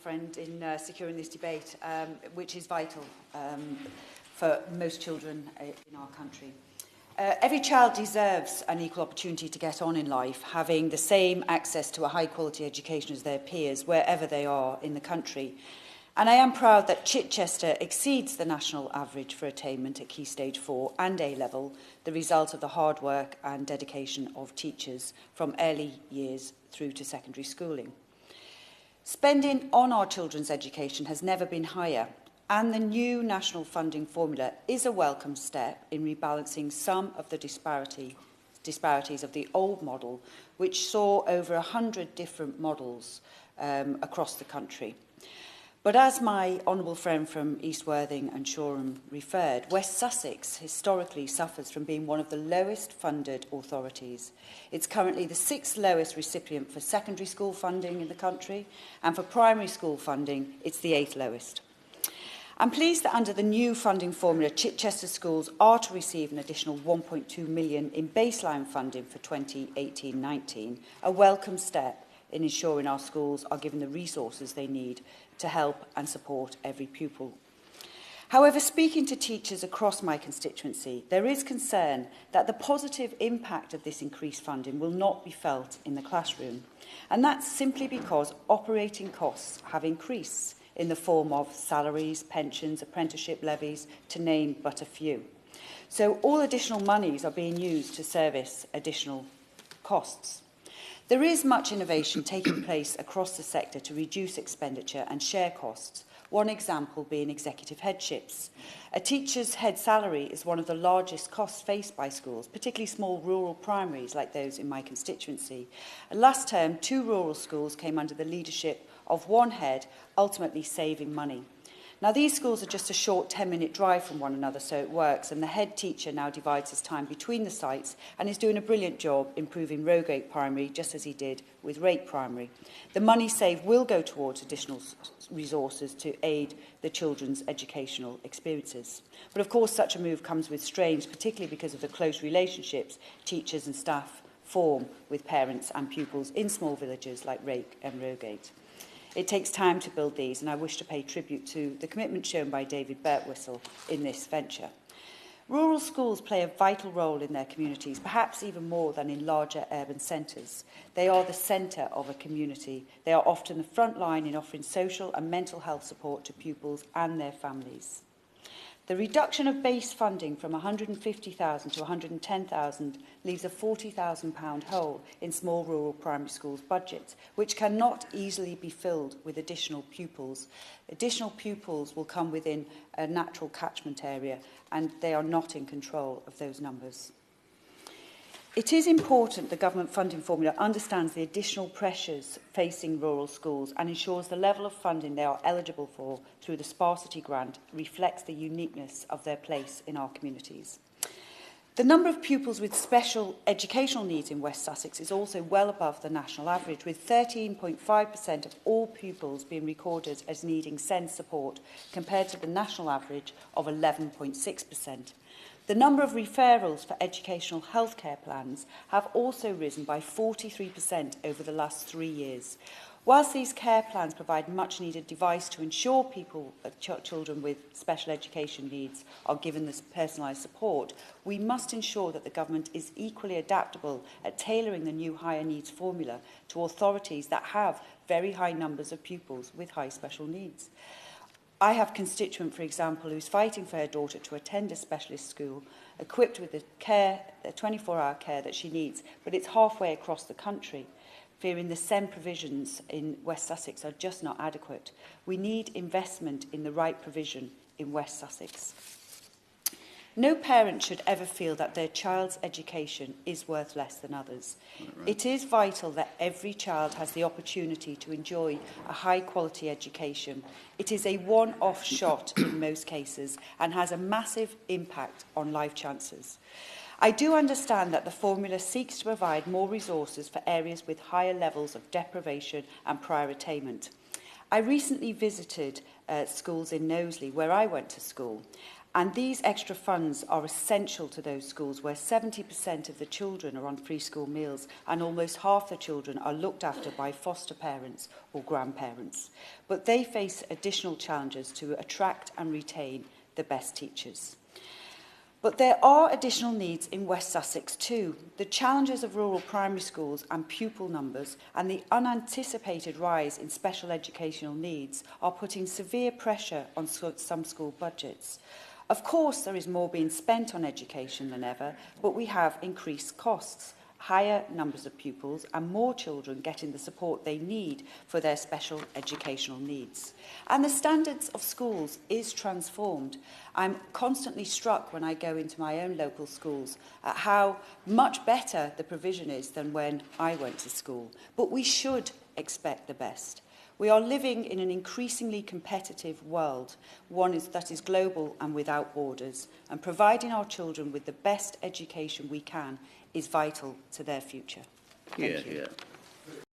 friend in securing this debate, which is vital for most children in our country. Every child deserves an equal opportunity to get on in life, having the same access to a high-quality education as their peers, wherever they are in the country. And I am proud that Chichester exceeds the national average for attainment at Key Stage 4 and A-level, the result of the hard work and dedication of teachers from early years through to secondary schooling. Spending on our children's education has never been higher, and the new national funding formula is a welcome step in rebalancing some of the disparities of the old model, which saw over 100 different models across the country. But as my honourable friend from East Worthing and Shoreham referred, West Sussex historically suffers from being one of the lowest funded authorities. It's currently the 6th lowest recipient for secondary school funding in the country, and for primary school funding, it's the 8th lowest. I'm pleased that under the new funding formula, Chichester schools are to receive an additional £1.2 million in baseline funding for 2018-19, a welcome step in ensuring our schools are given the resources they need to help and support every pupil. However, speaking to teachers across my constituency, there is concern that the positive impact of this increased funding will not be felt in the classroom. And that's simply because operating costs have increased in the form of salaries, pensions, apprenticeship levies, to name but a few. So all additional monies are being used to service additional costs. There is much innovation taking place across the sector to reduce expenditure and share costs, one example being executive headships. A teacher's head salary is one of the largest costs faced by schools, particularly small rural primaries like those in my constituency. Last term, 2 rural schools came under the leadership of one head, ultimately saving money. Now, these schools are just a short 10-minute drive from one another, so it works, and the head teacher now divides his time between the sites and is doing a brilliant job improving Rogate Primary, just as he did with Rake Primary. The money saved will go towards additional resources to aid the children's educational experiences. But of course, such a move comes with strains, particularly because of the close relationships teachers and staff form with parents and pupils in small villages like Rake and Rogate. It takes time to build these, and I wish to pay tribute to the commitment shown by David Birtwistle in this venture. Rural schools play a vital role in their communities, perhaps even more than in larger urban centres. They are the centre of a community. They are often the front line in offering social and mental health support to pupils and their families. The reduction of base funding from £150,000 to £110,000 leaves a £40,000 hole in small rural primary schools' budgets, which cannot easily be filled with additional pupils. Additional pupils will come within a natural catchment area, and they are not in control of those numbers. It is important the government funding formula understands the additional pressures facing rural schools and ensures the level of funding they are eligible for through the Sparsity Grant reflects the uniqueness of their place in our communities. The number of pupils with special educational needs in West Sussex is also well above the national average, with 13.5% of all pupils being recorded as needing SEND support compared to the national average of 11.6%. The number of referrals for educational healthcare plans have also risen by 43% over the last 3 years. Whilst these care plans provide much-needed advice to ensure children with special education needs are given this personalised support, we must ensure that the government is equally adaptable at tailoring the new higher needs formula to authorities that have very high numbers of pupils with high special needs. I have a constituent, for example, who's fighting for her daughter to attend a specialist school, equipped with the 24-hour care that she needs, but it's halfway across the country, fearing the SEND provisions in West Sussex are just not adequate. We need investment in the right provision in West Sussex. No parent should ever feel that their child's education is worth less than others. Right. It is vital that every child has the opportunity to enjoy a high-quality education. It is a one-off shot in most cases and has a massive impact on life chances. I do understand that the formula seeks to provide more resources for areas with higher levels of deprivation and prior attainment. I recently visited schools in Knowsley, where I went to school, And these extra funds are essential to those schools where 70% of the children are on free school meals and almost half the children are looked after by foster parents or grandparents. But they face additional challenges to attract and retain the best teachers. But there are additional needs in West Sussex too. The challenges of rural primary schools and pupil numbers and the unanticipated rise in special educational needs are putting severe pressure on some school budgets. Of course, there is more being spent on education than ever, but we have increased costs, higher numbers of pupils and more children getting the support they need for their special educational needs. And the standards of schools is transformed. I'm constantly struck when I go into my own local schools at how much better the provision is than when I went to school. But we should expect the best. We are living in an increasingly competitive world, one that is global and without borders, and providing our children with the best education we can is vital to their future. Thank you.